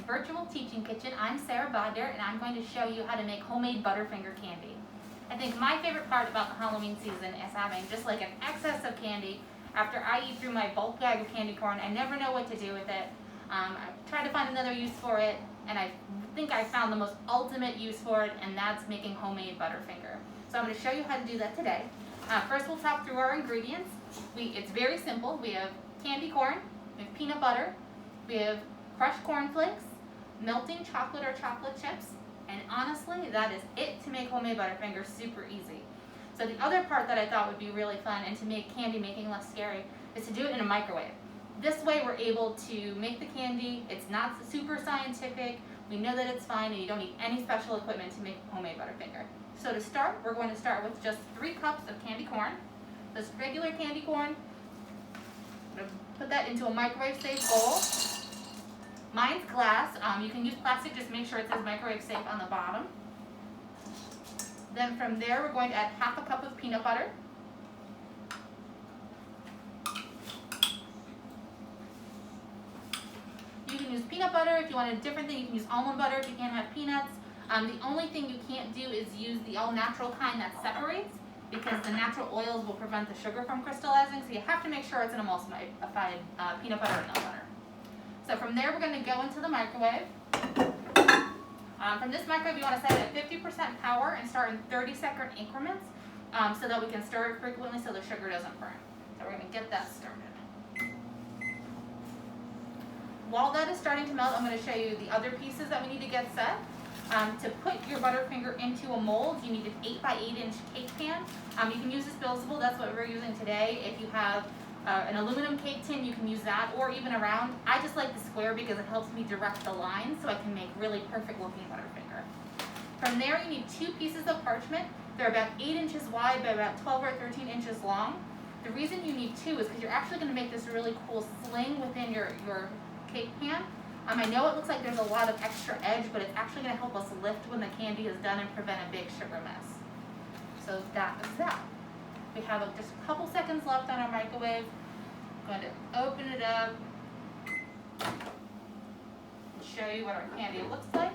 virtual teaching kitchen. I'm Sarah Bodner, and I'm going to show you how to make homemade Butterfinger candy. I think my favorite part about the Halloween season is having just like an excess of candy. After I eat through my bulk bag of candy corn, I never know what to do with it. I tried to find another use for it, and I think I found the most ultimate use for it, and that's making homemade Butterfinger. So I'm going to show you how to do that today. First, we'll talk through our ingredients. It's very simple. We have candy corn, we have peanut butter, we have crushed cornflakes, melting chocolate or chocolate chips, and honestly, that is it to make homemade Butterfingers. Super easy. So the other part that I thought would be really fun and to make candy making less scary is to do it in a microwave. This way we're able to make the candy. It's not super scientific. We know that it's fine, and you don't need any special equipment to make homemade Butterfinger. So to start, we're going to start with just 3 cups of candy corn. This regular candy corn. I'm going to put that into a microwave safe bowl. Mine's glass. You can use plastic, just make sure it says microwave safe on the bottom. Then from there, we're going to add half a cup of peanut butter. You can use peanut butter. If you want a different thing, you can use almond butter if you can't have peanuts. The only thing you can't do is use the all-natural kind that separates, because the natural oils will prevent the sugar from crystallizing, so you have to make sure it's an emulsified peanut butter and nut butter. So from there, we're going to go into the microwave. From this microwave, you want to set it at 50% power and start in 30-second increments so that we can stir it frequently so the sugar doesn't burn. So we're going to get that started. While that is starting to melt, I'm going to show you the other pieces that we need to get set. To put your Butterfinger into a mold, you need an 8x8 inch cake pan. You can use disposable, that's what we're using today. If you have an aluminum cake tin, you can use that, or even a round. I just like the square because it helps me direct the lines so I can make really perfect looking Butterfinger. From there, you need 2 pieces of parchment. They're about 8 inches wide by about 12 or 13 inches long. The reason you need 2 is because you're actually going to make this really cool sling within your cake pan. I know it looks like there's a lot of extra edge, but it's actually going to help us lift when the candy is done and prevent a big sugar mess. So that is that. We have just a couple seconds left on our microwave. I'm going to open it up and show you what our candy looks like.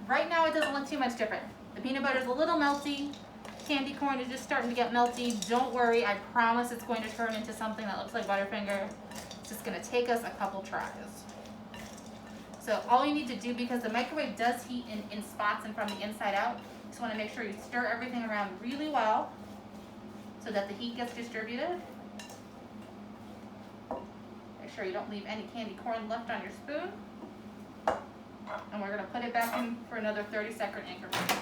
Right now it doesn't look too much different. The peanut butter is a little melty. Candy corn is just starting to get melty. Don't worry, I promise it's going to turn into something that looks like Butterfinger. It's just going to take us a couple tries. So all you need to do, because the microwave does heat in spots and from the inside out, you just want to make sure you stir everything around really well so that the heat gets distributed. Make sure you don't leave any candy corn left on your spoon. And we're going to put it back in for another 30-second increment.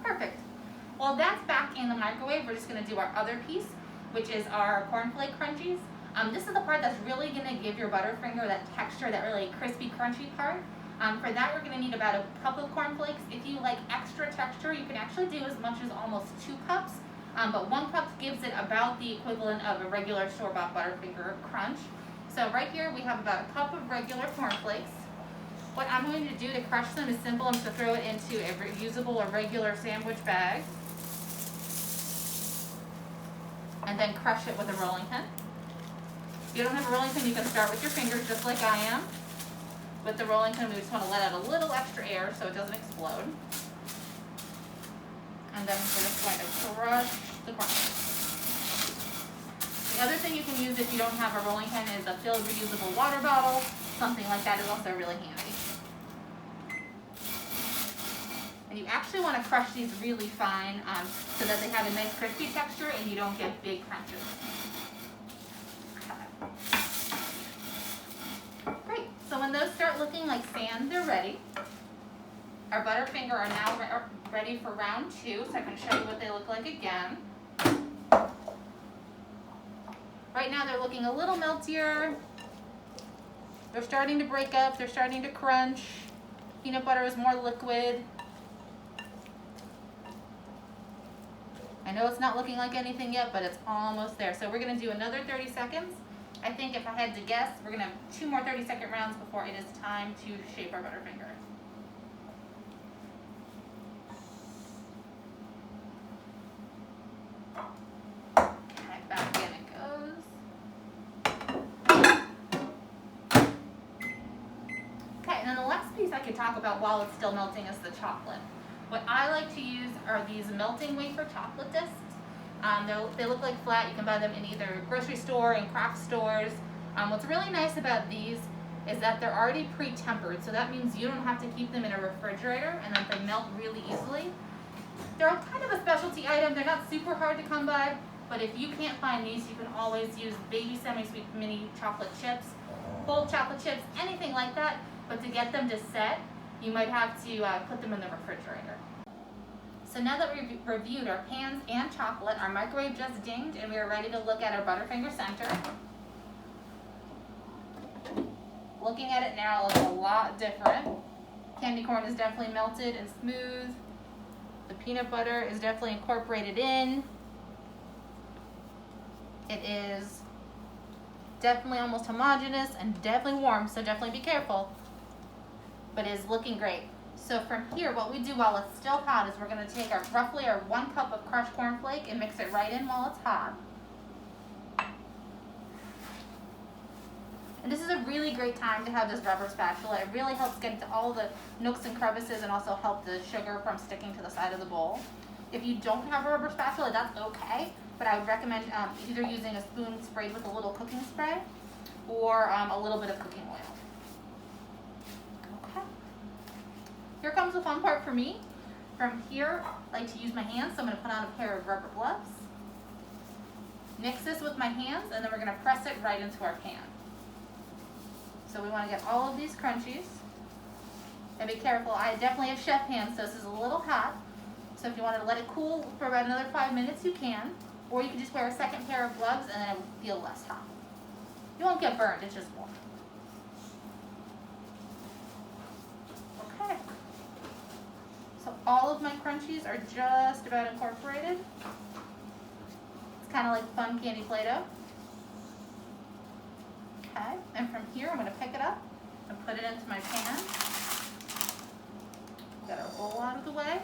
Perfect. While that's back in the microwave, we're just going to do our other piece, which is our cornflake crunchies. This is the part that's really going to give your Butterfinger that texture, that really crispy, crunchy part. For that, we're going to need about a cup of cornflakes. If you like extra texture, you can actually do as much as almost 2 cups. But 1 cup gives it about the equivalent of a regular store-bought Butterfinger crunch. So right here, we have about a cup of regular cornflakes. What I'm going to do to crush them is simple. I'm going to throw it into a reusable or regular sandwich bag. And then crush it with a rolling pin. If you don't have a rolling pin, you can start with your fingers just like I am. With the rolling pin, we just want to let out a little extra air so it doesn't explode. And then we're just going to crush the cornflakes. The other thing you can use if you don't have a rolling pin is a filled reusable water bottle. Something like that is also really handy. And you actually want to crush these really fine so that they have a nice crispy texture and you don't get big crunches. Great. So when those start looking like sand, they're ready. Our Butterfinger are now ready for round 2, so I can show you what they look like again. Right now they're looking a little meltier. They're starting to break up, they're starting to crunch. Peanut butter is more liquid. I know it's not looking like anything yet, but it's almost there. So we're going to do another 30 seconds. I think if I had to guess, we're going to have 2 more 30-second rounds before it is time to shape our Butterfinger. Okay, back in I could talk about while it's still melting is the chocolate. What I like to use are these melting wafer chocolate discs. They look like flat. You can buy them in either grocery store and craft stores. What's really nice about these is that they're already pre-tempered, so that means you don't have to keep them in a refrigerator, and then they melt really easily. They're kind of a specialty item. They're not super hard to come by, but if you can't find these, you can always use baby semi-sweet mini chocolate chips, whole chocolate chips, anything like that. But to get them to set, you might have to put them in the refrigerator. So now that we've reviewed our pans and chocolate, our microwave just dinged and we are ready to look at our Butterfinger center. Looking at it now, it looks a lot different. Candy corn is definitely melted and smooth. The peanut butter is definitely incorporated in. It is definitely almost homogeneous and definitely warm, so definitely be careful. But it is looking great. So from here, what we do while it's still hot is we're going to take roughly our 1 cup of crushed cornflake and mix it right in while it's hot. And this is a really great time to have this rubber spatula. It really helps get into all the nooks and crevices and also help the sugar from sticking to the side of the bowl. If you don't have a rubber spatula, that's okay, but I would recommend either using a spoon sprayed with a little cooking spray or a little bit of cooking oil. Okay. Here comes the fun part for me. From here, I like to use my hands, so I'm going to put on a pair of rubber gloves. Mix this with my hands, and then we're going to press it right into our pan. So we want to get all of these crunchies. And be careful, I definitely have chef hands, so this is a little hot. So if you want to let it cool for about another 5 minutes, you can. Or you can just wear a second pair of gloves and then it will feel less hot. You won't get burned, it's just warm. Okay. So all of my crunchies are just about incorporated. It's kind of like fun candy Play-Doh. Okay, and from here I'm going to pick it up and put it into my pan. Get our bowl out of the way.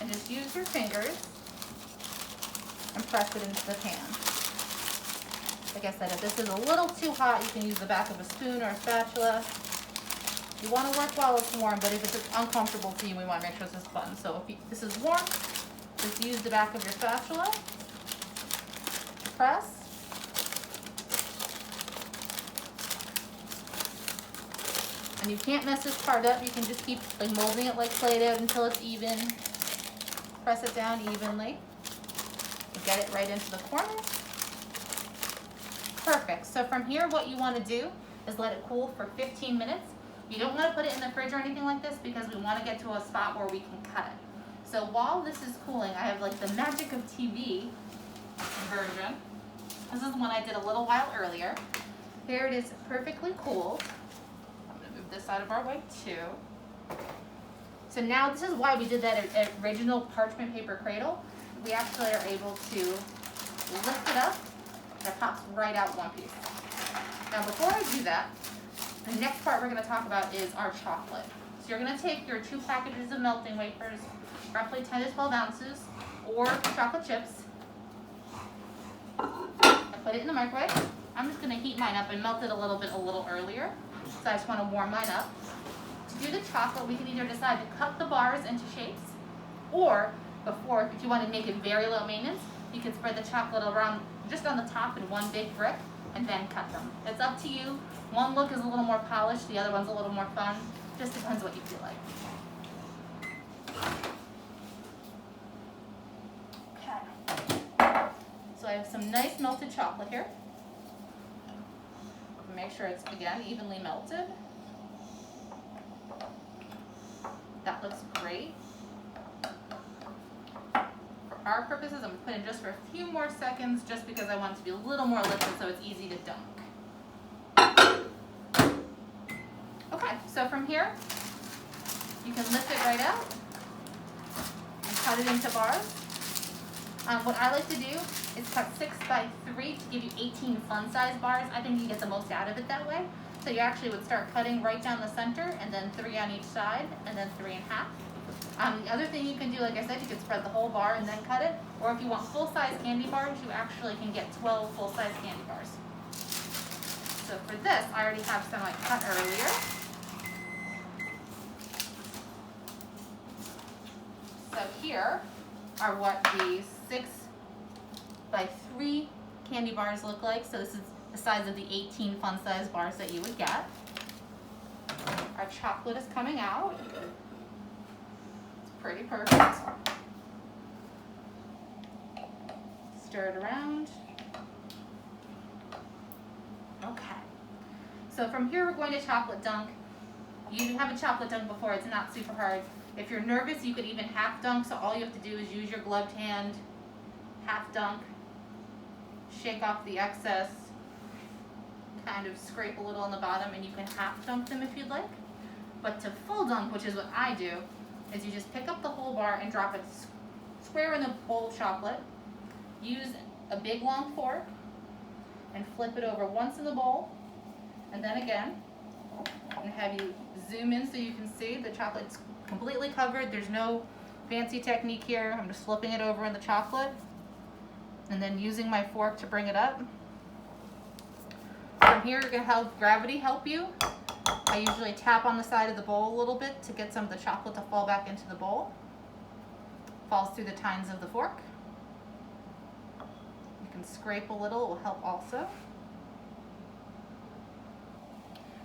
And just use your fingers and press it into the pan. Like I said, if this is a little too hot, you can use the back of a spoon or a spatula. You want to work while it's warm, but if it's uncomfortable to you, we want to make sure this is fun. So if this is warm, just use the back of your spatula. Press. And you can't mess this part up. You can just keep like molding it like Play-Doh until it's even. Press it down evenly. Get it right into the corner. Perfect. So from here, what you want to do is let it cool for 15 minutes. You don't want to put it in the fridge or anything like this because we want to get to a spot where we can cut it. So while this is cooling, I have like the Magic of TV version. This is one I did a little while earlier. Here it is perfectly cooled. This out of our way too. So now this is why we did that original parchment paper cradle. We actually are able to lift it up and it pops right out one piece. Now before I do that, the next part we're going to talk about is our chocolate. So you're going to take your 2 packages of melting wafers, roughly 10 to 12 ounces, or chocolate chips, and put it in the microwave. I'm just going to heat mine up and melt it a little earlier. So I just want to warm mine up. To do the chocolate, we can either decide to cut the bars into shapes, or if you want to make it very low maintenance, you can spread the chocolate around just on the top in one big brick and then cut them. It's up to you. One look is a little more polished, the other one's a little more fun. Just depends what you feel like. Okay. So I have some nice melted chocolate here. Make sure it's, again, evenly melted. That looks great. For our purposes, I'm going to put in just for a few more seconds just because I want it to be a little more liquid so it's easy to dunk. Okay, so from here, you can lift it right out and cut it into bars. What I like to do is cut 6 by 3 to give you 18 fun-sized bars. I think you get the most out of it that way. So you actually would start cutting right down the center, and then 3 on each side, and then 3 in half. The other thing you can do, like I said, you can spread the whole bar and then cut it. Or if you want full-size candy bars, you actually can get 12 full-size candy bars. So for this, I already have some I cut earlier. here are what the 6 by 3 candy bars look like. So this is the size of the 18 fun size bars that you would get. Our chocolate is coming out. It's pretty perfect. Stir it around. Okay. So from here we're going to chocolate dunk. You have a chocolate dunk before, it's not super hard. If you're nervous, you could even half dunk, so all you have to do is use your gloved hand, half dunk, shake off the excess, kind of scrape a little on the bottom, and you can half dunk them if you'd like. But to full dunk, which is what I do, is you just pick up the whole bar and drop it square in the bowl of chocolate. Use a big long fork and flip it over once in the bowl, and then again, and have you zoom in so you can see the chocolate's completely covered. There's no fancy technique here. I'm just flipping it over in the chocolate and then using my fork to bring it up. From here, you're going to have gravity help you. I usually tap on the side of the bowl a little bit to get some of the chocolate to fall back into the bowl. Falls through the tines of the fork. You can scrape a little, it will help also.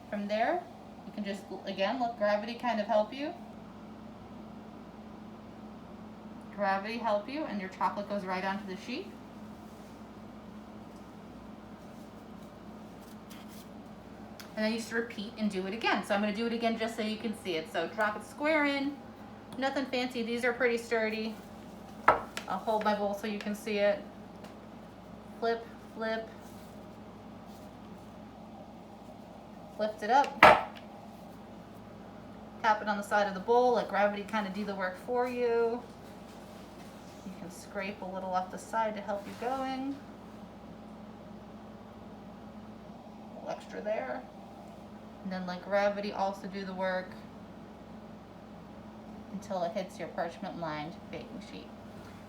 From there, you can just, again, let gravity kind of help you. Gravity help you, and your chocolate goes right onto the sheet. And then you just repeat and do it again. So I'm going to do it again just so you can see it. So drop it square in, nothing fancy. These are pretty sturdy. I'll hold my bowl so you can see it. Flip, flip. Lift it up. Tap it on the side of the bowl, let gravity kind of do the work for you. You can scrape a little off the side to help you going. A little extra there. And then let gravity also do the work until it hits your parchment lined baking sheet.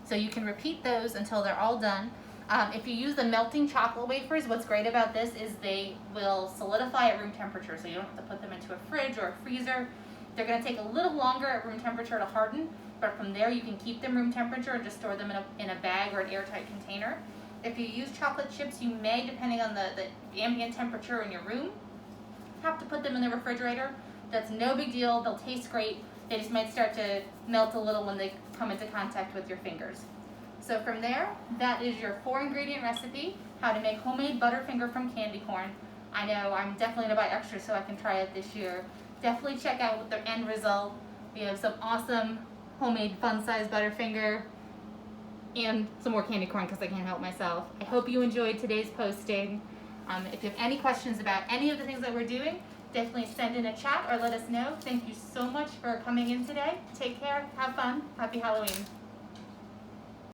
So you can repeat those until they're all done. If you use the melting chocolate wafers, what's great about this is they will solidify at room temperature, so you don't have to put them into a fridge or a freezer. They're going to take a little longer at room temperature to harden, but from there you can keep them room temperature and just store them in a bag or an airtight container. If you use chocolate chips, you may, depending on the ambient temperature in your room, have to put them in the refrigerator. That's no big deal. They'll taste great. They just might start to melt a little when they come into contact with your fingers. So from there, that is your 4-ingredient recipe, how to make homemade Butterfinger from candy corn. I know I'm definitely going to buy extra so I can try it this year. Definitely check out the end result. We have some awesome homemade fun-sized Butterfinger and some more candy corn because I can't help myself. I hope you enjoyed today's posting. If you have any questions about any of the things that we're doing, definitely send in a chat or let us know. Thank you so much for coming in today. Take care, have fun, happy Halloween.